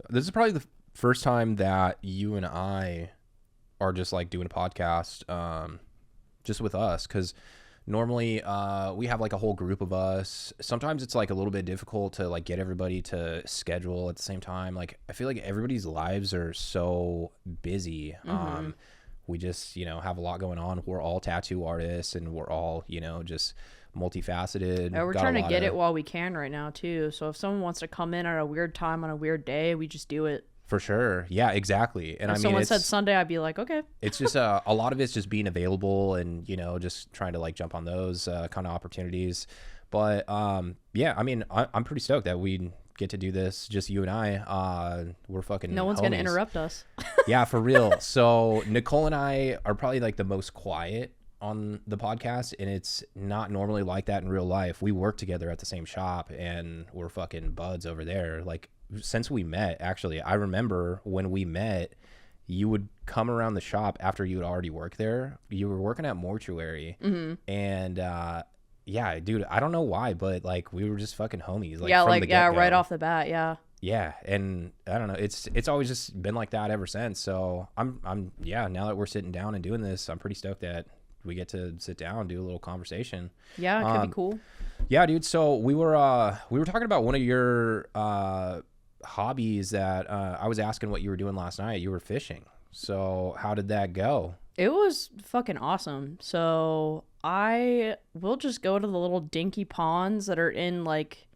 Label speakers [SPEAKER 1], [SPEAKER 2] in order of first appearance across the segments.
[SPEAKER 1] This is probably the first time that you and I are just like doing a podcast, just with us, because normally we have like a whole group of us. Sometimes it's like a little bit difficult to like get everybody to schedule at the same time. Like I feel like everybody's lives are so busy. We just, have a lot going on. We're all tattoo artists, and we're all, just multifaceted.
[SPEAKER 2] Yeah, we're trying to get it while we can right now too. So if someone wants to come in at a weird time on a weird day, we just do it.
[SPEAKER 1] For sure. Yeah, exactly. And
[SPEAKER 2] if someone said Sunday, I'd be like, okay.
[SPEAKER 1] It's just a lot of it's just being available and, just trying to like jump on those kind of opportunities. But yeah, I mean, I'm pretty stoked that we get to do this, just you and I. We're fucking
[SPEAKER 2] no one's
[SPEAKER 1] homies.
[SPEAKER 2] gonna interrupt us.
[SPEAKER 1] Yeah, for real. So Nicole and I are probably like the most quiet on the podcast, and it's not normally like that in real life. We work together at the same shop, and we're fucking buds over there. Like since we met, actually, I remember when we met, you would come around the shop after you had already worked there. You were working at Mortuary, and yeah, dude, I don't know why, but like we were just fucking homies. Like,
[SPEAKER 2] yeah,
[SPEAKER 1] from
[SPEAKER 2] like
[SPEAKER 1] the
[SPEAKER 2] yeah,
[SPEAKER 1] get-go.
[SPEAKER 2] right off the bat, yeah.
[SPEAKER 1] Yeah, and I don't know, it's always just been like that ever since. So I'm yeah, now that we're sitting down and doing this, I'm pretty stoked that we get to sit down and do a little conversation.
[SPEAKER 2] Yeah, it could be cool.
[SPEAKER 1] Yeah, dude. So we were talking about one of your hobbies that I was asking what you were doing last night. You were fishing. So how did that go?
[SPEAKER 2] It was fucking awesome. So I will just go to the little dinky ponds that are in like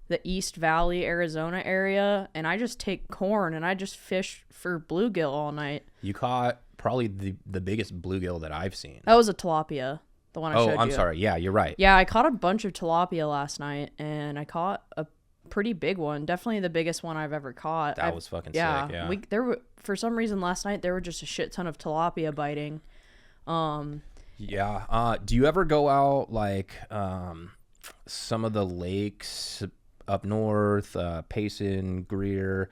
[SPEAKER 2] the East Valley, Arizona area, and I just take corn and I just fish for bluegill all night.
[SPEAKER 1] You caught probably the biggest bluegill that I've seen.
[SPEAKER 2] That was a tilapia, the one I showed you.
[SPEAKER 1] Oh, I'm sorry. Yeah, you're right.
[SPEAKER 2] Yeah, I caught a bunch of tilapia last night, and I caught a pretty big one. Definitely the biggest one I've ever caught.
[SPEAKER 1] That was fucking sick. Yeah.
[SPEAKER 2] There were, for some reason last night there were just a shit ton of tilapia biting.
[SPEAKER 1] Yeah. Do you ever go out like some of the lakes up north, Payson, Greer,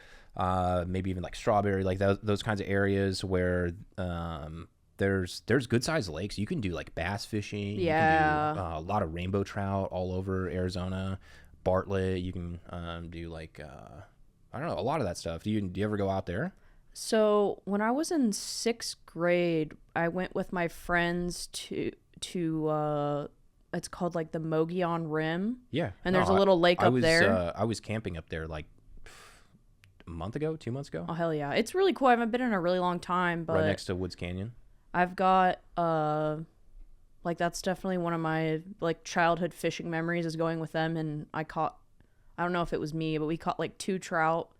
[SPEAKER 1] maybe even like Strawberry, like those kinds of areas where there's good sized lakes. You can do like bass fishing.
[SPEAKER 2] Yeah.
[SPEAKER 1] You can do a lot of rainbow trout all over Arizona. Bartlett, you can do like I don't know, a lot of that stuff. Do you ever go out there?
[SPEAKER 2] So when I was in 6th grade, I went with my friends to it's called like the Mogollon Rim.
[SPEAKER 1] Yeah.
[SPEAKER 2] And there's a little lake up there.
[SPEAKER 1] I was camping up there like a month ago, 2 months ago.
[SPEAKER 2] Oh hell yeah. It's really cool. I haven't been in a really long time, but
[SPEAKER 1] right next to Woods Canyon.
[SPEAKER 2] I've got like that's definitely one of my like childhood fishing memories is going with them, and I don't know if it was me, but we caught like 2 trout.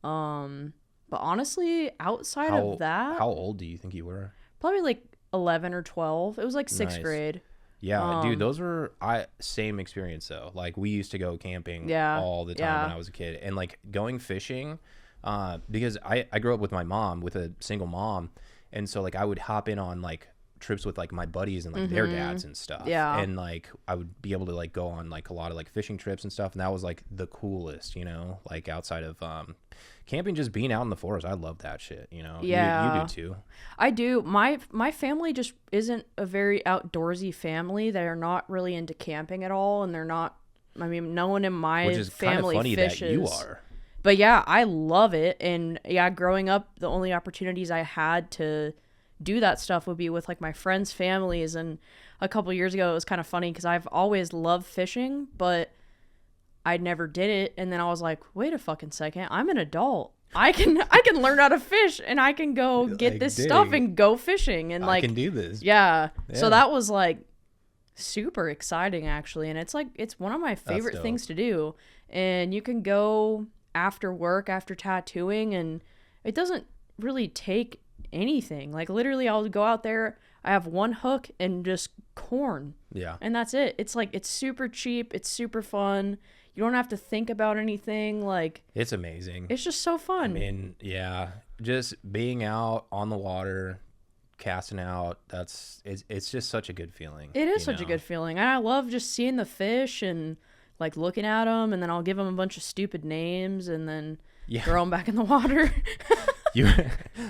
[SPEAKER 2] But honestly, outside of that,
[SPEAKER 1] how old do you think you were?
[SPEAKER 2] Probably like 11 or 12. It was like 6th grade.
[SPEAKER 1] Yeah, dude, those were same experience though. Like we used to go camping all the time when I was a kid, and like going fishing, because I grew up with my mom, with a single mom, and so like I would hop in on like trips with like my buddies and like their dads and stuff. Yeah. And like I would be able to like go on like a lot of like fishing trips and stuff, and that was like the coolest, like outside of camping, just being out in the forest. I love that shit, Yeah. You do too.
[SPEAKER 2] I do. My family just isn't a very outdoorsy family. They're not really into camping at all, and they're not, I mean, no one in my
[SPEAKER 1] Which is
[SPEAKER 2] family
[SPEAKER 1] kind of funny
[SPEAKER 2] fishes.
[SPEAKER 1] that you are.
[SPEAKER 2] But yeah, I love it. And yeah, growing up, the only opportunities I had to do that stuff would be with like my friends' families. And a couple years ago, it was kind of funny because I've always loved fishing, but I never did it. And then I was like, wait a fucking second, I'm an adult. I can learn how to fish, and I can go get this stuff and go fishing, and like
[SPEAKER 1] I can do this.
[SPEAKER 2] Yeah. So that was like super exciting actually, and it's like it's one of my favorite things to do. And you can go after work, after tattooing, and it doesn't really take anything. Like literally I'll go out there, I have one hook and just corn. Yeah. And that's it. It's like it's super cheap, it's super fun. You don't have to think about anything. Like
[SPEAKER 1] it's amazing.
[SPEAKER 2] It's just so fun.
[SPEAKER 1] I mean, yeah, just being out on the water, casting out, it's just such a good feeling.
[SPEAKER 2] It is such a good feeling. And I love just seeing the fish and like looking at them, and then I'll give them a bunch of stupid names and then throw them back in the water.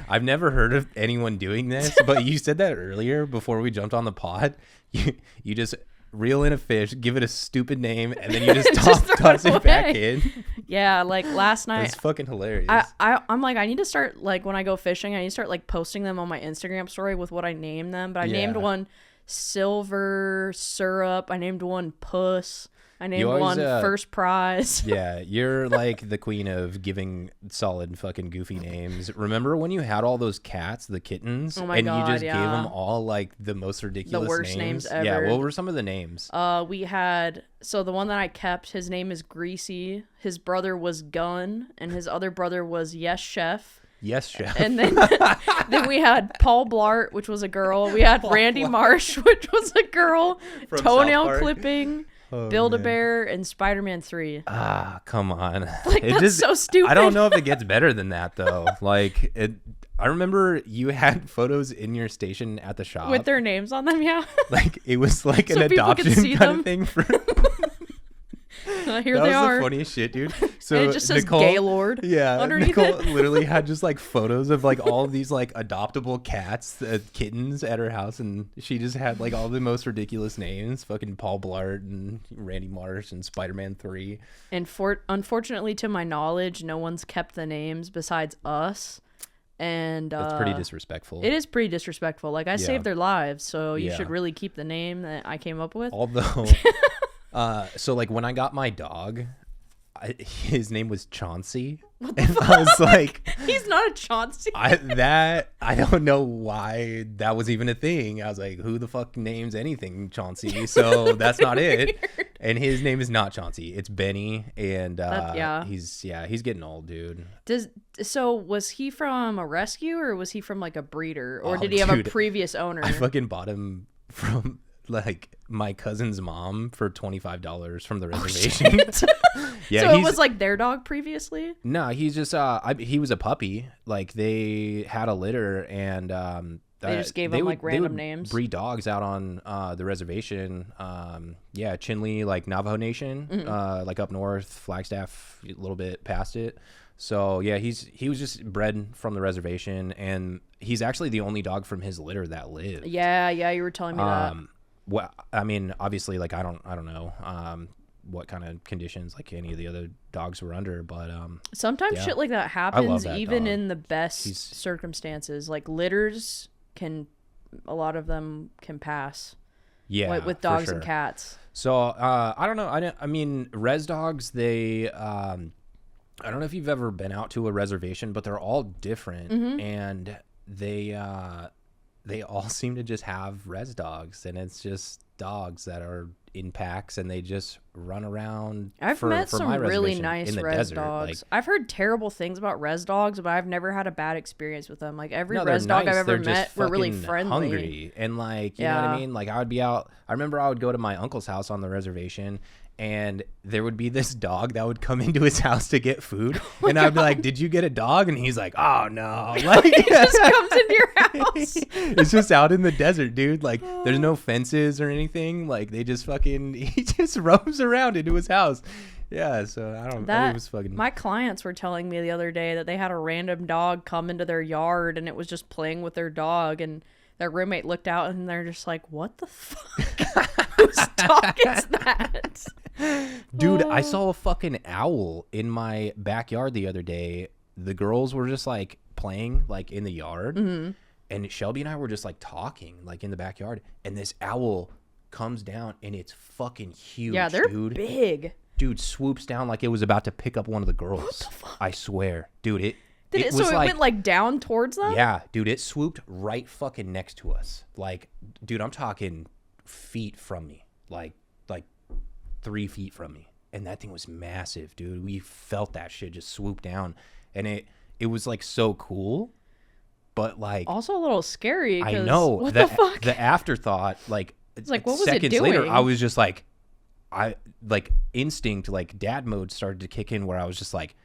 [SPEAKER 1] I've never heard of anyone doing this, but you said that earlier before we jumped on the pod. You just reel in a fish, give it a stupid name, and then you just toss it back in.
[SPEAKER 2] Yeah, like last night.
[SPEAKER 1] It's fucking hilarious.
[SPEAKER 2] I'm like, I need to start, like, when I go fishing, I need to start, like, posting them on my Instagram story with what I name them. But I named one Silver Syrup. I named one Puss. I named one First Prize.
[SPEAKER 1] Yeah, you're like the queen of giving solid fucking goofy names. Remember when you had all those cats, the kittens?
[SPEAKER 2] Oh my God,
[SPEAKER 1] you just gave them all like the most ridiculous
[SPEAKER 2] the worst names ever.
[SPEAKER 1] Yeah, what were some of the names?
[SPEAKER 2] We had, so the one that I kept, his name is Greasy. His brother was Gun, and his other brother was Yes Chef.
[SPEAKER 1] Yes, Chef.
[SPEAKER 2] And then we had Paul Blart, which was a girl. We had Randy Marsh, which was a girl. Toenail Clipping. Build-A-Bear and Spider-Man 3.
[SPEAKER 1] Ah, come on.
[SPEAKER 2] Like, that's so stupid.
[SPEAKER 1] I don't know if it gets better than that, though. Like, I remember you had photos in your station at the shop.
[SPEAKER 2] With their names on them, yeah.
[SPEAKER 1] Like, it was like an adoption kind of thing for...
[SPEAKER 2] Here they are.
[SPEAKER 1] That was the funniest shit, dude. So
[SPEAKER 2] and it just says Gaylord.
[SPEAKER 1] Yeah,
[SPEAKER 2] underneath
[SPEAKER 1] Nicole literally had just like photos of like all of these like adoptable cats, kittens at her house, and she just had like all the most ridiculous names, fucking Paul Blart and Randy Marsh and Spider-Man 3.
[SPEAKER 2] And unfortunately, to my knowledge, no one's kept the names besides us. And
[SPEAKER 1] that's pretty disrespectful.
[SPEAKER 2] It is pretty disrespectful. Like, I saved their lives, so you should really keep the name that I came up with.
[SPEAKER 1] Although, so like when I got my dog, his name was Chauncey, and I was like,
[SPEAKER 2] he's not a Chauncey.
[SPEAKER 1] I don't know why that was even a thing. I was like, who the fuck names anything Chauncey? So that's not it. And his name is not Chauncey. It's Benny, and he's getting old, dude.
[SPEAKER 2] So was he from a rescue, or was he from like a breeder, or did he have a previous owner?
[SPEAKER 1] I fucking bought him from like my cousin's mom for $25 from the reservation.
[SPEAKER 2] Yeah, so it was like their dog previously?
[SPEAKER 1] No, he's just he was a puppy. Like they had a litter, and
[SPEAKER 2] they just gave him like random names.
[SPEAKER 1] Breed dogs out on the reservation. Chinle, like Navajo Nation, like up north, Flagstaff, a little bit past it. So yeah, he was just bred from the reservation, and he's actually the only dog from his litter that lived.
[SPEAKER 2] Yeah, you were telling me that.
[SPEAKER 1] Well, I mean, obviously, like I don't know what kind of conditions like any of the other dogs were under, but
[SPEAKER 2] sometimes shit like that happens even in the best circumstances. Like litters a lot of them can pass.
[SPEAKER 1] Yeah,
[SPEAKER 2] with dogs and cats.
[SPEAKER 1] So I don't know. I mean, res dogs, they I don't know if you've ever been out to a reservation, but they're all different, and they all seem to just have res dogs, and it's just dogs that are in packs, and they just run around.
[SPEAKER 2] I've met some really nice res dogs. Like, I've heard terrible things about res dogs, but I've never had a bad experience with them. Like every res dog I've ever met were really friendly,
[SPEAKER 1] hungry, and like you know what I mean. Like I would be out. I remember I would go to my uncle's house on the reservation, and there would be this dog that would come into his house to get food, and I'd be like, "Did you get a dog?" And he's like, "Oh no!" Like
[SPEAKER 2] he just comes into your house.
[SPEAKER 1] It's just out in the desert, dude. Like there's no fences or anything. Like they just he just roams around into his house. Yeah, so I think it was fucking.
[SPEAKER 2] My clients were telling me the other day that they had a random dog come into their yard, and it was just playing with their dog, and their roommate looked out, and they're just like, "What the fuck? Whose dog is that?"
[SPEAKER 1] Dude, I saw a fucking owl in my backyard the other day. The girls were just like playing like in the yard, and Shelby and I were just like talking like in the backyard, and this owl comes down, and it's fucking huge.
[SPEAKER 2] Yeah, they're
[SPEAKER 1] big. Dude swoops down like it was about to pick up one of the girls.
[SPEAKER 2] What the fuck?
[SPEAKER 1] I swear, dude. It
[SPEAKER 2] went like down towards them?
[SPEAKER 1] Yeah, dude, it swooped right fucking next to us. Like, dude, I'm talking feet from me, like 3 feet from me, and that thing was massive, dude. We felt that shit just swoop down, and it was like so cool, but like
[SPEAKER 2] also a little scary.
[SPEAKER 1] I know.
[SPEAKER 2] What the fuck?
[SPEAKER 1] The afterthought, like,
[SPEAKER 2] it's like what was
[SPEAKER 1] seconds
[SPEAKER 2] it doing?
[SPEAKER 1] later, I was just like, instinct, like dad mode started to kick in, where I was just like,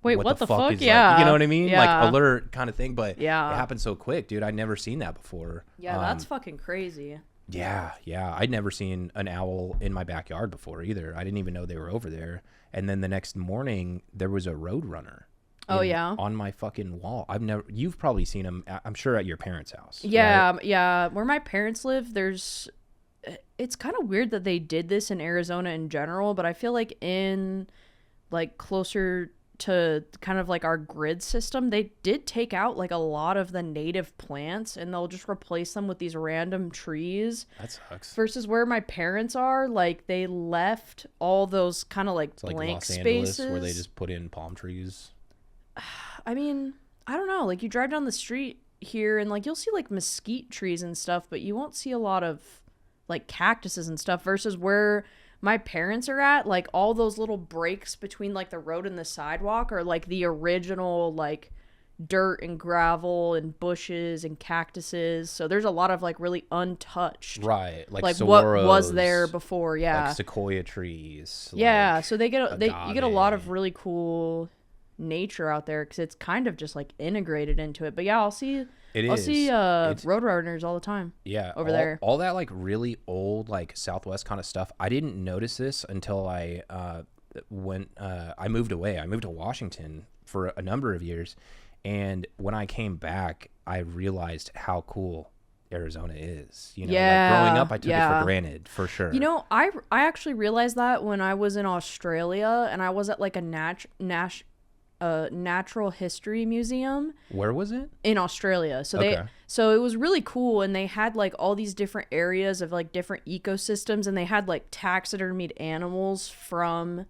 [SPEAKER 2] wait, what the fuck?
[SPEAKER 1] Is
[SPEAKER 2] yeah,
[SPEAKER 1] like, you know what I mean?
[SPEAKER 2] Yeah.
[SPEAKER 1] Like alert kind of thing, but it
[SPEAKER 2] yeah,
[SPEAKER 1] happened so quick, dude. I'd never seen that before.
[SPEAKER 2] Yeah, that's fucking crazy.
[SPEAKER 1] Yeah. I'd never seen an owl in my backyard before either. I didn't even know they were over there. And then the next morning, there was a roadrunner. On my fucking wall. You've probably seen them, I'm sure, at your parents' house.
[SPEAKER 2] Yeah,
[SPEAKER 1] right?
[SPEAKER 2] yeah. Where my parents live, there's it's kind of weird that they did this in Arizona in general, but I feel like in like closer to kind of like our grid system, they did take out like a lot of the native plants and they'll just replace them with these random trees.
[SPEAKER 1] That sucks.
[SPEAKER 2] Versus where my parents are, like they left all those kind of like blank
[SPEAKER 1] Los
[SPEAKER 2] spaces
[SPEAKER 1] Angeles, where they just put in palm trees.
[SPEAKER 2] I mean, I don't know. Like you drive down the street here and like you'll see like mesquite trees and stuff, but you won't see a lot of like cactuses and stuff versus where my parents are at, like all those little breaks between like the road and the sidewalk are like the original like dirt and gravel and bushes and cactuses. So there's a lot of like really untouched.
[SPEAKER 1] Right. Like
[SPEAKER 2] what was there before. Yeah.
[SPEAKER 1] Like sequoia trees.
[SPEAKER 2] Yeah.
[SPEAKER 1] Like
[SPEAKER 2] so you get a lot of really cool nature out there because it's kind of just like integrated into it. But yeah, I'll see roadrunners all the time.
[SPEAKER 1] Yeah,
[SPEAKER 2] over there.
[SPEAKER 1] All that like really old like Southwest kind of stuff. I didn't notice this until I moved away. I moved to Washington for a number of years, and when I came back, I realized how cool Arizona is. You know, like growing up, I took it for granted for sure.
[SPEAKER 2] You know, I actually realized that when I was in Australia and I was at like a natural history museum.
[SPEAKER 1] Where was it?
[SPEAKER 2] In Australia. So it was really cool, and they had like all these different areas of like different ecosystems, and they had like taxidermied animals from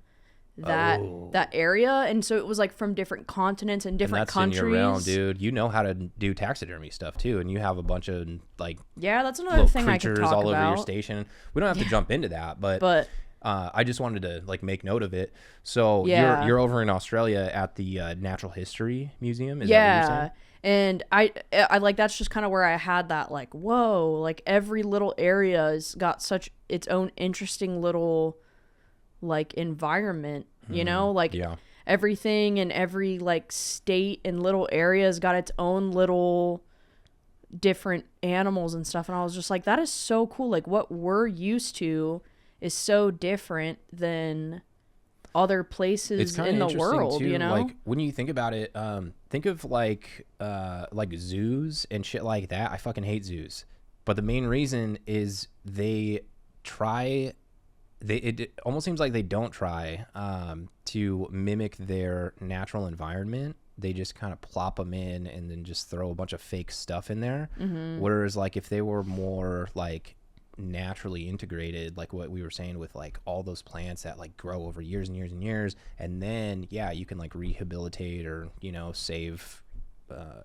[SPEAKER 2] that area, and so it was like from different continents and different countries.
[SPEAKER 1] In your realm, dude. You know how to do taxidermy stuff too, and you have a bunch of like
[SPEAKER 2] that's another thing I could talk
[SPEAKER 1] all
[SPEAKER 2] about.
[SPEAKER 1] over your station. We don't have to jump into that, but I just wanted to like make note of it. So you're over in Australia at the Natural History Museum. Is that what you're saying?
[SPEAKER 2] And I like that's just kind of where I had that like whoa, like every little area has got such its own interesting little like environment, you know, like everything in every like state and little area has got its own little different animals and stuff. And I was just like, that is so cool. Like what we're used to is so different than other places in the world,
[SPEAKER 1] too,
[SPEAKER 2] you know?
[SPEAKER 1] Like when you think about it, think of like zoos and shit like that. I fucking hate zoos. But the main reason is it almost seems like they don't try to mimic their natural environment. They just kind of plop them in and then just throw a bunch of fake stuff in there. Mm-hmm. Whereas like if they were more like naturally integrated, like what we were saying with like all those plants that like grow over years and years and years, and then you can like rehabilitate or, you know, save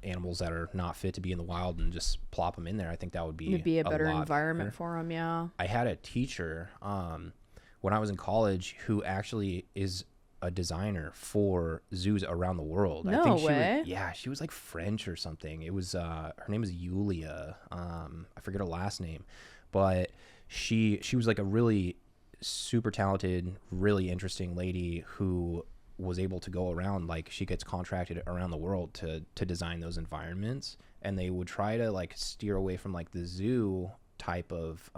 [SPEAKER 1] animals that are not fit to be in the wild and just plop them in there. I think that would be
[SPEAKER 2] a better environment for them. Yeah.
[SPEAKER 1] I had a teacher when I was in college who actually is a designer for zoos around the world.
[SPEAKER 2] No
[SPEAKER 1] I think
[SPEAKER 2] way.
[SPEAKER 1] She was like French or something. It was her name is Yulia. I forget her last name, but she was like a really super talented, really interesting lady who was able to go around, like she gets contracted around the world to design those environments, and they would try to like steer away from like the zoo type of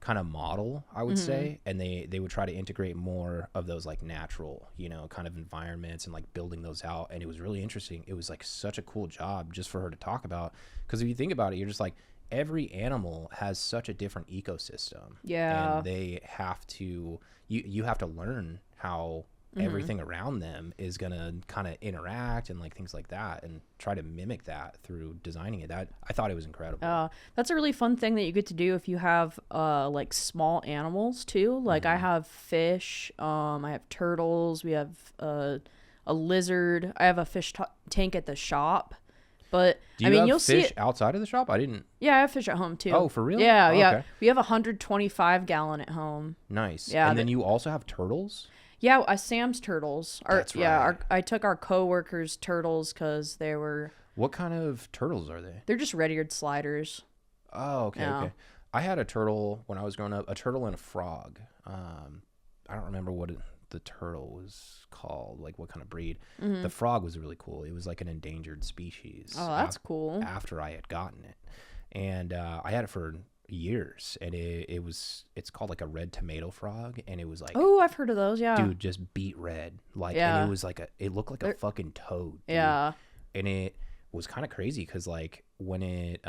[SPEAKER 1] kind of model, I would say, and they would try to integrate more of those like natural, you know, kind of environments and like building those out. And it was really interesting. It was like such a cool job just for her to talk about, because if you think about it, you're just like, every animal has such a different ecosystem.
[SPEAKER 2] Yeah.
[SPEAKER 1] And they have to, you have to learn how everything around them is going to kind of interact and like things like that, and try to mimic that through designing it. That I thought it was incredible.
[SPEAKER 2] That's a really fun thing that you get to do if you have like small animals too. Like I have fish, I have turtles, we have a lizard, I have a fish tank at the shop. But
[SPEAKER 1] you'll see fish outside of the shop? I didn't.
[SPEAKER 2] Yeah, I have fish at home too.
[SPEAKER 1] Oh, for real?
[SPEAKER 2] Yeah, yeah.
[SPEAKER 1] Okay.
[SPEAKER 2] We have 125 gallon at home.
[SPEAKER 1] Nice. Yeah. And then you also have turtles?
[SPEAKER 2] Yeah, Sam's turtles.
[SPEAKER 1] That's right.
[SPEAKER 2] Yeah, I took our coworkers' turtles because they were.
[SPEAKER 1] What kind of turtles are they?
[SPEAKER 2] They're just red-eared sliders.
[SPEAKER 1] Oh, okay, okay. I had a turtle when I was growing up. A turtle and a frog. I don't remember what the turtle was called, like what kind of breed. The frog was really cool. It was like an endangered species.
[SPEAKER 2] Oh, that's cool.
[SPEAKER 1] After I had gotten it, and I had it for years, and it's called like a red tomato frog, and it was like,
[SPEAKER 2] oh, I've heard of those. Yeah,
[SPEAKER 1] dude, just beet red, like, and it was like it looked like a fucking toad, dude.
[SPEAKER 2] Yeah,
[SPEAKER 1] and it was kind of crazy because like when it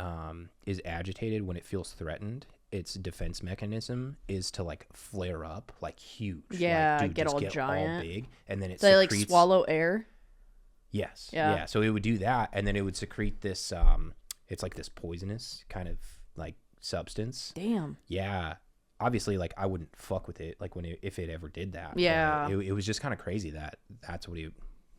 [SPEAKER 1] is agitated, when it feels threatened, its defense mechanism is to like flare up like huge.
[SPEAKER 2] Yeah,
[SPEAKER 1] like, dude,
[SPEAKER 2] get all
[SPEAKER 1] get
[SPEAKER 2] giant.
[SPEAKER 1] all big, and then it
[SPEAKER 2] they
[SPEAKER 1] secretes...
[SPEAKER 2] like swallow air.
[SPEAKER 1] Yes. Yeah. So it would do that, and then it would secrete this. It's like this poisonous kind of like substance.
[SPEAKER 2] Damn.
[SPEAKER 1] Yeah. Obviously, like I wouldn't fuck with it. Like if it ever did that.
[SPEAKER 2] Yeah.
[SPEAKER 1] It was just kind of crazy that that's what he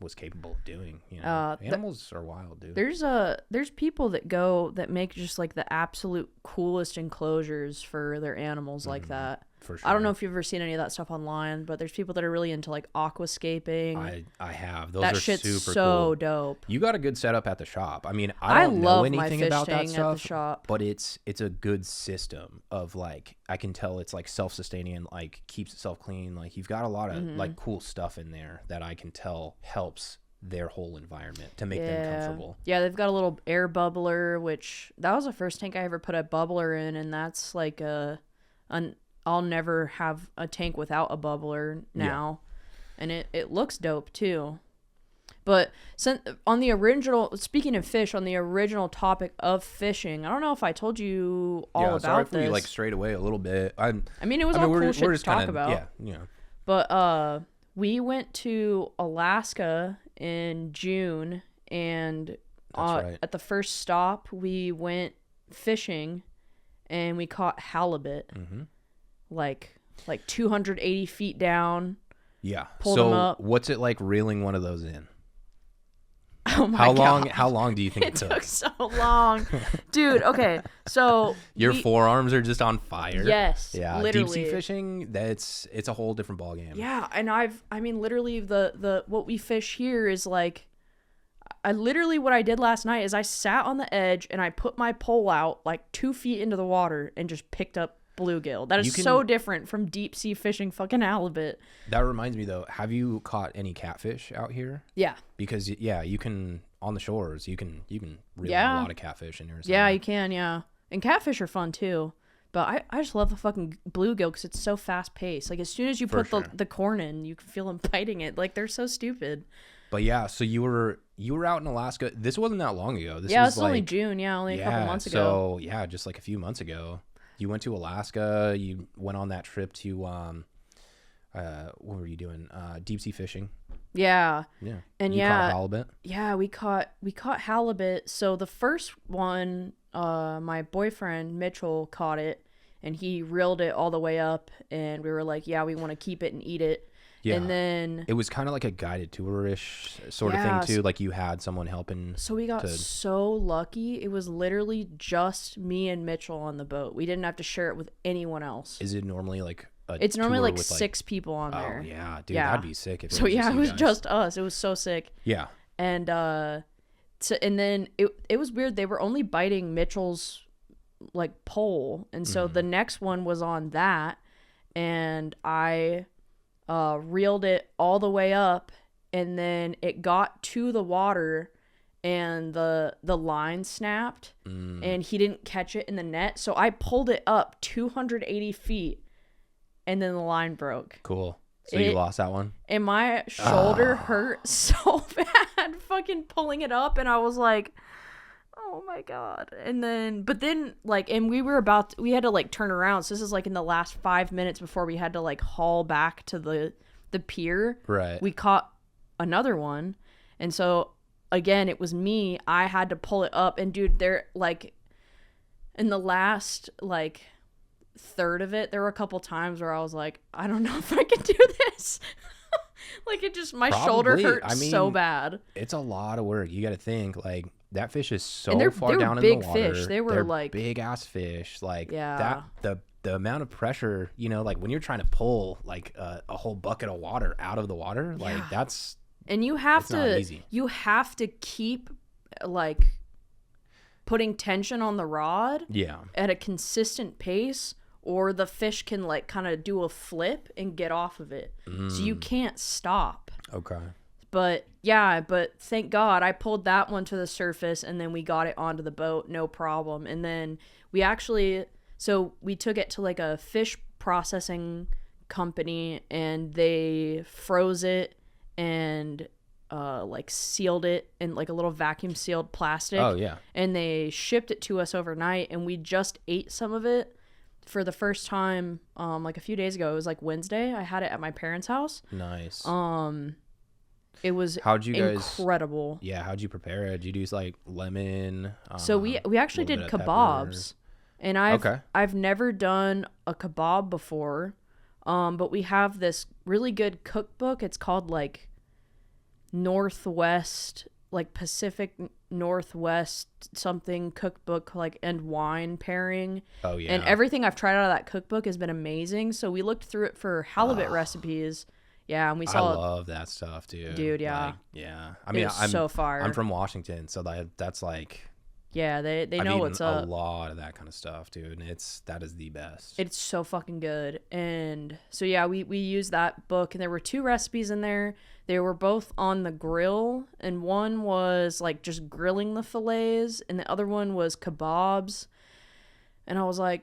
[SPEAKER 1] was capable of doing. You know, animals are wild, dude.
[SPEAKER 2] There's people that make just like the absolute coolest enclosures for their animals like that.
[SPEAKER 1] For sure.
[SPEAKER 2] I don't know if you've ever seen any of that stuff online, but there's people that are really into like aquascaping.
[SPEAKER 1] I have. Those
[SPEAKER 2] that
[SPEAKER 1] are
[SPEAKER 2] shit's
[SPEAKER 1] super
[SPEAKER 2] so
[SPEAKER 1] cool.
[SPEAKER 2] dope.
[SPEAKER 1] You got a good setup at the shop. I mean, I don't know anything about that stuff,
[SPEAKER 2] at the shop.
[SPEAKER 1] but it's a good system of like, I can tell it's like self-sustaining and like keeps itself clean. Like you've got a lot of like cool stuff in there that I can tell helps their whole environment to make them comfortable.
[SPEAKER 2] Yeah, they've got a little air bubbler, which that was the first tank I ever put a bubbler in, and that's like I'll never have a tank without a bubbler now. And it looks dope too. But on the original, speaking of fish, on the original topic of fishing, I don't know if I told you all about
[SPEAKER 1] sorry
[SPEAKER 2] this.
[SPEAKER 1] if we like strayed away a little bit.
[SPEAKER 2] I mean, it was all cool shit to talk about.
[SPEAKER 1] Yeah, you know.
[SPEAKER 2] But we went to Alaska in June, and
[SPEAKER 1] right.
[SPEAKER 2] at the first stop, we went fishing, and we caught halibut. Mm-hmm. Like 280 feet down.
[SPEAKER 1] Yeah.
[SPEAKER 2] Pulled them up.
[SPEAKER 1] What's it like reeling one of those in?
[SPEAKER 2] Oh my God.
[SPEAKER 1] How long do you think it took?
[SPEAKER 2] It took so long. Dude, okay. So
[SPEAKER 1] your forearms are just on fire.
[SPEAKER 2] Yes.
[SPEAKER 1] Yeah.
[SPEAKER 2] Literally.
[SPEAKER 1] Deep sea fishing, it's a whole different ballgame.
[SPEAKER 2] Yeah, and I mean literally the what we fish here is like what I did last night is I sat on the edge and I put my pole out like 2 feet into the water and just picked up bluegill. That is so different from deep sea fishing fucking halibut.
[SPEAKER 1] That reminds me though, have you caught any catfish out here?
[SPEAKER 2] Yeah.
[SPEAKER 1] Because you can on the shores, you can reel a lot of catfish in here.
[SPEAKER 2] Yeah, you can, yeah. And catfish are fun too. But I just love the fucking bluegill because it's so fast paced. Like as soon as you put the corn in, you can feel them biting it. Like they're so stupid.
[SPEAKER 1] But yeah, so you were out in Alaska. This wasn't that long ago. This
[SPEAKER 2] was
[SPEAKER 1] it's
[SPEAKER 2] only June. Yeah, only a couple months
[SPEAKER 1] So
[SPEAKER 2] ago.
[SPEAKER 1] yeah, just like a few months ago. You went to Alaska. You went on that trip to what were you doing? Deep sea fishing.
[SPEAKER 2] Yeah.
[SPEAKER 1] Yeah.
[SPEAKER 2] And
[SPEAKER 1] you caught halibut?
[SPEAKER 2] Yeah, we caught halibut. So the first one, my boyfriend Mitchell caught it, and he reeled it all the way up, and we were like, yeah, we want to keep it and eat it. Yeah. And then
[SPEAKER 1] it was kind of like a guided tour-ish sort of thing too. Like you had someone helping.
[SPEAKER 2] So we got so lucky. It was literally just me and Mitchell on the boat. We didn't have to share it with anyone else.
[SPEAKER 1] Is it normally like
[SPEAKER 2] it's normally like 6 people on there.
[SPEAKER 1] Oh yeah, dude, that'd be sick. If
[SPEAKER 2] it was just us. It was so sick.
[SPEAKER 1] Yeah.
[SPEAKER 2] And and then it was weird. They were only biting Mitchell's like pole, and so the next one was on that, and I reeled it all the way up, and then it got to the water and the line snapped and he didn't catch it in the net, so I pulled it up 280 feet and then the line broke.
[SPEAKER 1] Cool. So you lost that one? And
[SPEAKER 2] my shoulder hurt so bad fucking pulling it up, and I was like, oh my God. And then we had to like turn around. So this is like in the last 5 minutes before we had to like haul back to the pier.
[SPEAKER 1] Right.
[SPEAKER 2] We caught another one. And so again, it was me. I had to pull it up, and dude, they're like in the last like third of it, there were a couple times where I was like, I don't know if I can do this. Like it just, my shoulder hurt so bad.
[SPEAKER 1] It's a lot of work. You got to think like that fish is so far
[SPEAKER 2] they
[SPEAKER 1] down
[SPEAKER 2] in
[SPEAKER 1] the
[SPEAKER 2] water.
[SPEAKER 1] Big
[SPEAKER 2] fish. They were like
[SPEAKER 1] big ass fish. Like
[SPEAKER 2] yeah.
[SPEAKER 1] that the amount of pressure, you know, like when you're trying to pull like a whole bucket of water out of the water, like that's,
[SPEAKER 2] and you have to keep like putting tension on the rod at a consistent pace, or the fish can like kind of do a flip and get off of it. So you can't stop.
[SPEAKER 1] Okay.
[SPEAKER 2] But thank God I pulled that one to the surface, and then we got it onto the boat, no problem. And then we took it to like a fish processing company, and they froze it and like sealed it in like a little vacuum sealed plastic.
[SPEAKER 1] Oh yeah.
[SPEAKER 2] And they shipped it to us overnight, and we just ate some of it. for the first time, like a few days ago. It was like Wednesday. I had it at my parents' house.
[SPEAKER 1] Nice.
[SPEAKER 2] It was incredible.
[SPEAKER 1] How'd you prepare it? Did you do like lemon?
[SPEAKER 2] So we actually did kebabs, and I've never done a kebab before, but we have this really good cookbook. It's called like Northwest, like Pacific Northwest something cookbook, like, and wine pairing.
[SPEAKER 1] Oh yeah.
[SPEAKER 2] And everything I've tried out of that cookbook has been amazing. So we looked through it for halibut recipes. Yeah, and we saw.
[SPEAKER 1] I love that stuff, dude.
[SPEAKER 2] Yeah.
[SPEAKER 1] Like, yeah. I mean, I'm
[SPEAKER 2] so far.
[SPEAKER 1] I'm from Washington, so that's like.
[SPEAKER 2] Yeah, they know what's up.
[SPEAKER 1] A lot of that kind of stuff, dude. And that is the best.
[SPEAKER 2] It's so fucking good. And so yeah, we used that book, and there were 2 recipes in there. They were both on the grill, and one was like just grilling the fillets, and the other one was kebabs. And I was like,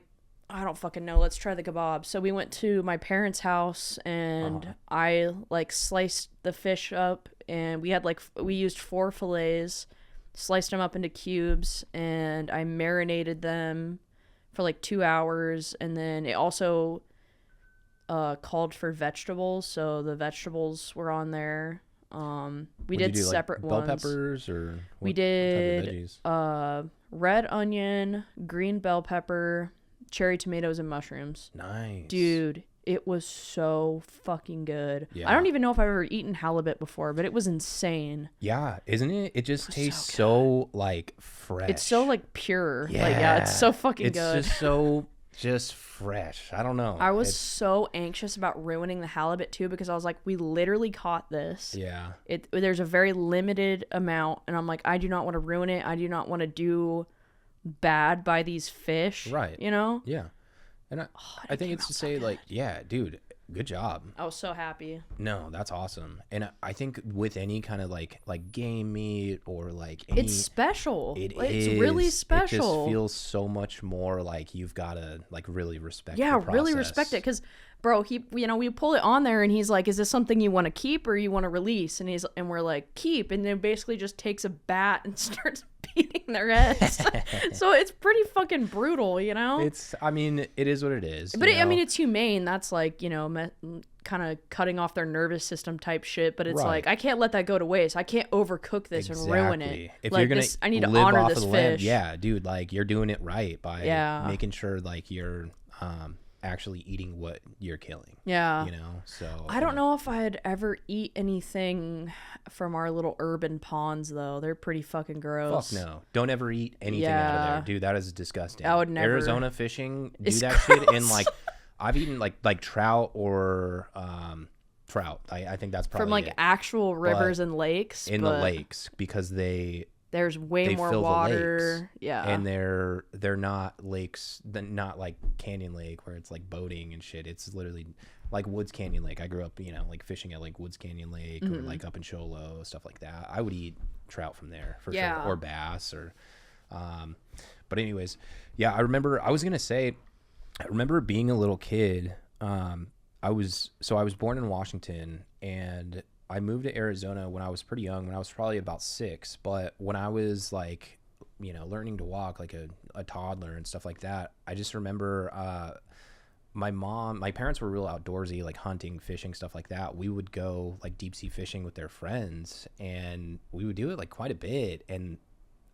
[SPEAKER 2] I don't fucking know. Let's try the kebab. So we went to my parents' house, and I like sliced the fish up, and we used 4 fillets, sliced them up into cubes, and I marinated them for like 2 hours. And then it also called for vegetables, so the vegetables were on there. We did separate ones.
[SPEAKER 1] Bell peppers or
[SPEAKER 2] we did red onion, green bell pepper, cherry tomatoes, and mushrooms.
[SPEAKER 1] Nice.
[SPEAKER 2] Dude, it was so fucking good.
[SPEAKER 1] Yeah.
[SPEAKER 2] I don't even know if I've ever eaten halibut before, but it was insane.
[SPEAKER 1] Yeah, isn't it? It just tastes so like fresh.
[SPEAKER 2] It's so like pure. Yeah. Like, yeah, it's so fucking good.
[SPEAKER 1] It's just so just fresh. I don't know.
[SPEAKER 2] I was so anxious about ruining the halibut too, because I was like, we literally caught this.
[SPEAKER 1] Yeah.
[SPEAKER 2] There's a very limited amount, and I'm like, I do not want to ruin it. I do not want to do bad by these fish,
[SPEAKER 1] right?
[SPEAKER 2] You know?
[SPEAKER 1] Yeah. And I think it's to say like, yeah, dude, good job.
[SPEAKER 2] I was so happy.
[SPEAKER 1] No, that's awesome. And I think with any kind of like game meat or like
[SPEAKER 2] it's special. It's really special.
[SPEAKER 1] It just feels so much more like you've got to like really respect the process.
[SPEAKER 2] Really respect it, because bro, we pull it on there, and he's like, is this something you want to keep or you want to release? And we're like, keep. And then basically just takes a bat and starts beating their heads. So it's pretty fucking brutal, you know?
[SPEAKER 1] It is what it is.
[SPEAKER 2] But it's humane. That's like, kind of cutting off their nervous system type shit. But it's like, I can't let that go to waste. I can't overcook this and ruin it.
[SPEAKER 1] If
[SPEAKER 2] like,
[SPEAKER 1] you're gonna
[SPEAKER 2] I need to honor this fish.
[SPEAKER 1] Yeah, dude, like you're doing it right by making sure like you're actually eating what you're killing.
[SPEAKER 2] Yeah.
[SPEAKER 1] So
[SPEAKER 2] I don't know if I'd ever eat anything from our little urban ponds, though. They're pretty fucking gross.
[SPEAKER 1] Fuck no. Don't ever eat anything out of there. Dude, that is disgusting.
[SPEAKER 2] I would never.
[SPEAKER 1] Arizona fishing, do that shit. And like, I've eaten like trout or trout. I think that's probably
[SPEAKER 2] from like actual rivers and lakes.
[SPEAKER 1] In the lakes, because
[SPEAKER 2] there's way more water. Yeah.
[SPEAKER 1] And they're not lakes, not like Canyon Lake where it's like boating and shit. It's literally like Woods Canyon Lake. I grew up, like fishing at like Woods Canyon Lake or like up in Cholo, stuff like that. I would eat trout from there for sure, or bass or but anyways, yeah, I remember being a little kid. I was born in Washington, and I moved to Arizona when I was pretty young, when I was probably about 6. But when I was like, learning to walk like a toddler and stuff like that, I just remember my parents were real outdoorsy, like hunting, fishing, stuff like that. We would go like deep sea fishing with their friends, and we would do it like quite a bit. And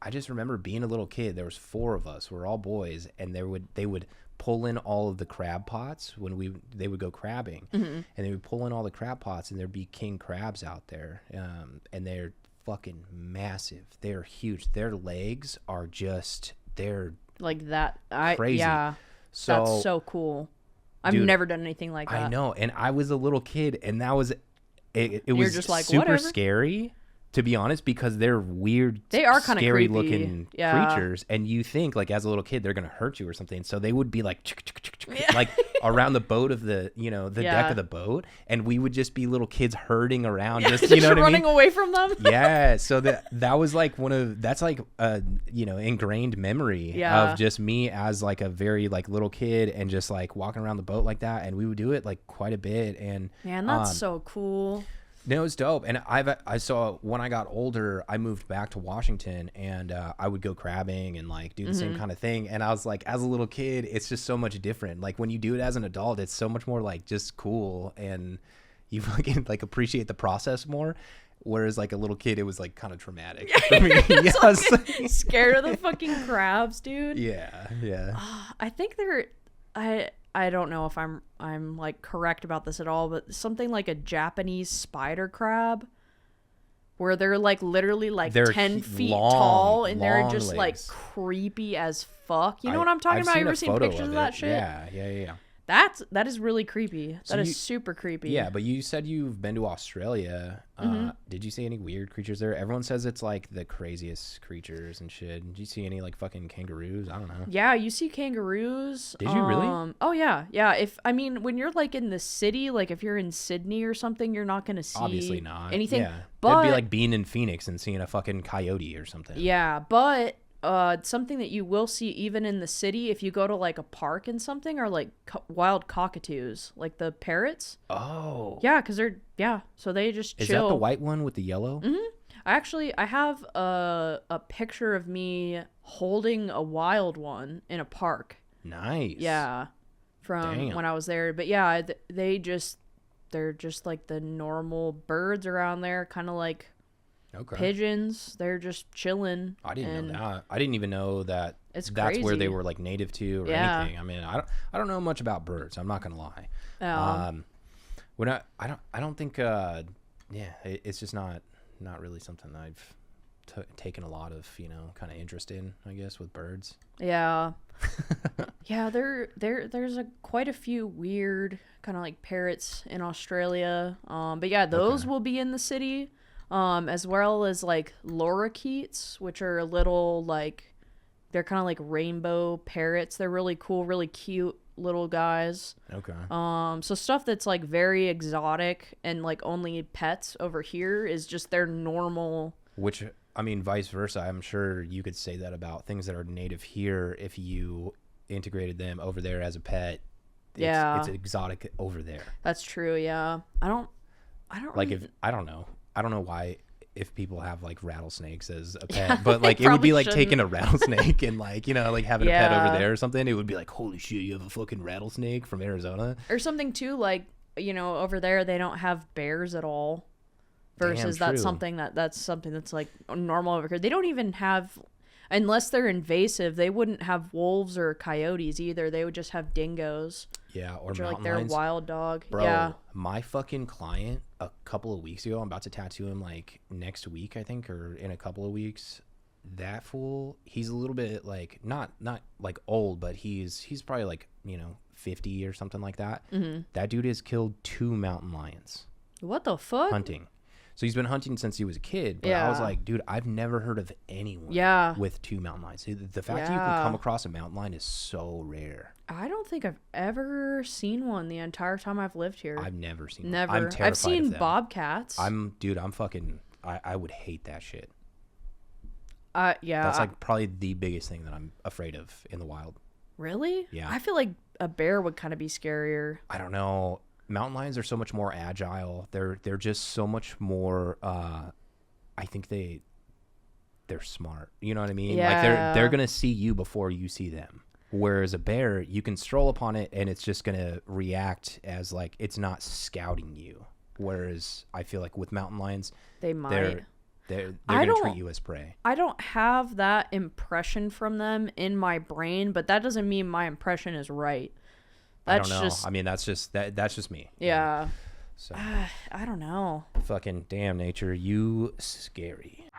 [SPEAKER 1] I just remember being a little kid. There was 4 of us. We're all boys, and they would pull in all of the crab pots when they would go crabbing, and they would pull in all the crab pots, and there'd be king crabs out there, and they're fucking massive. They're huge. Their legs are they're
[SPEAKER 2] like that.
[SPEAKER 1] Crazy.
[SPEAKER 2] Yeah, so that's so cool. I've never done anything like that.
[SPEAKER 1] I know, and I was a little kid, and that was it was just like, super scary, to be honest, because they're weird,
[SPEAKER 2] they are kind of
[SPEAKER 1] scary looking creatures, and you think like as a little kid they're gonna hurt you or something. So they would be like like around the boat of the deck of the boat, and we would just be little kids herding around, just
[SPEAKER 2] running away from them.
[SPEAKER 1] Yeah, so that was like that's like a ingrained memory of just me as like a very like little kid, and just like walking around the boat like that, and we would do it like quite a bit. And
[SPEAKER 2] man, that's so cool.
[SPEAKER 1] No, it's dope. And I saw when I got older, I moved back to Washington, and I would go crabbing and like do the same kind of thing. And I was like, as a little kid, it's just so much different. Like when you do it as an adult, it's so much more like just cool, and you fucking like appreciate the process more. Whereas like a little kid, it was like kind of traumatic for me.
[SPEAKER 2] Like, scared of the fucking crabs, dude.
[SPEAKER 1] Yeah.
[SPEAKER 2] I think I don't know if I'm like correct about this at all, but something like a Japanese spider crab, where they're like literally like 10 feet tall, and they're just legs. Like creepy as fuck. You know what I'm talking about? You ever seen pictures of that shit?
[SPEAKER 1] Yeah.
[SPEAKER 2] That is really creepy. That is super creepy.
[SPEAKER 1] Yeah, but you said you've been to Australia. Did you see any weird creatures there? Everyone says it's like the craziest creatures and shit. Did you see any like fucking kangaroos? I don't know.
[SPEAKER 2] Yeah, you see kangaroos.
[SPEAKER 1] Did you really?
[SPEAKER 2] Oh yeah. When you're like in the city, like if you're in Sydney or something, you're not gonna see
[SPEAKER 1] obviously not
[SPEAKER 2] anything.
[SPEAKER 1] Yeah.
[SPEAKER 2] But
[SPEAKER 1] that'd be like being in Phoenix and seeing a fucking coyote or something.
[SPEAKER 2] Yeah, but something that you will see even in the city if you go to like a park and something are like wild cockatoos, like the parrots.
[SPEAKER 1] Oh.
[SPEAKER 2] Yeah, because so they just chill.
[SPEAKER 1] Is that the white one with the yellow?
[SPEAKER 2] I have a picture of me holding a wild one in a park.
[SPEAKER 1] Nice.
[SPEAKER 2] Yeah, from when I was there. But yeah, they're just like the normal birds around there, kind of like pigeons. They're just chilling.
[SPEAKER 1] I didn't know that. I didn't even know that that's
[SPEAKER 2] crazy.
[SPEAKER 1] where they were like native to or anything. I mean, I don't know much about birds. I'm not gonna lie. When I don't think it's just not really something I've taken a lot of kind of interest in, I guess, with birds.
[SPEAKER 2] Yeah. Yeah, there's quite a few weird kind of like parrots in Australia. But yeah, those will be in the city. As well as like lorikeets, which are a little like, they're kind of like rainbow parrots. They're really cool, really cute little guys.
[SPEAKER 1] Okay.
[SPEAKER 2] So stuff that's like very exotic and like only pets over here is just their normal.
[SPEAKER 1] Which, I mean, vice versa. I'm sure you could say that about things that are native here. If you integrated them over there as a pet, it's exotic over there.
[SPEAKER 2] That's true. Yeah. I don't
[SPEAKER 1] like
[SPEAKER 2] really...
[SPEAKER 1] I don't know why if people have like rattlesnakes as a pet, but like it would be like taking a rattlesnake and like like having a pet over there or something. It would be like, holy shit, you have a fucking rattlesnake from Arizona
[SPEAKER 2] or something too. Like over there they don't have bears at all. Versus that's something that's like normal over here. They don't even have, unless they're invasive, they wouldn't have wolves or coyotes either. They would just have dingoes.
[SPEAKER 1] Yeah, or
[SPEAKER 2] which are like their wild dog.
[SPEAKER 1] Bro,
[SPEAKER 2] yeah.
[SPEAKER 1] My fucking client a couple of weeks ago, I'm about to tattoo him like next week, I think, or in a couple of weeks. That fool, he's a little bit like not like old, but he's probably like 50 or something like that. Mm-hmm. That dude has killed 2 mountain lions.
[SPEAKER 2] What the fuck?
[SPEAKER 1] Hunting. So he's been hunting since he was a kid, but I was like, dude, I've never heard of anyone with 2 mountain lions. The fact that you can come across a mountain lion is so rare. I
[SPEAKER 2] don't think I've ever seen one the entire time I've lived here.
[SPEAKER 1] I've never seen
[SPEAKER 2] one.
[SPEAKER 1] I'm terrified
[SPEAKER 2] I've seen
[SPEAKER 1] of them.
[SPEAKER 2] bobcats.
[SPEAKER 1] I'm fucking, I would hate that shit.
[SPEAKER 2] Yeah.
[SPEAKER 1] That's like probably the biggest thing that I'm afraid of in the wild.
[SPEAKER 2] Really?
[SPEAKER 1] Yeah.
[SPEAKER 2] I feel like a bear would kind of be scarier.
[SPEAKER 1] I don't know. Mountain lions are so much more agile. They're just so much more. I think they're smart. You know what I mean?
[SPEAKER 2] Yeah.
[SPEAKER 1] Like they're gonna see you before you see them. Whereas a bear, you can stroll upon it and it's just gonna react as like it's not scouting you. Whereas I feel like with mountain lions,
[SPEAKER 2] they might.
[SPEAKER 1] They're gonna treat you as prey.
[SPEAKER 2] I don't have that impression from them in my brain, but that doesn't mean my impression is right.
[SPEAKER 1] That's I don't know. I mean, that's just me.
[SPEAKER 2] Yeah.
[SPEAKER 1] So
[SPEAKER 2] I don't know.
[SPEAKER 1] Fucking damn nature, you scary.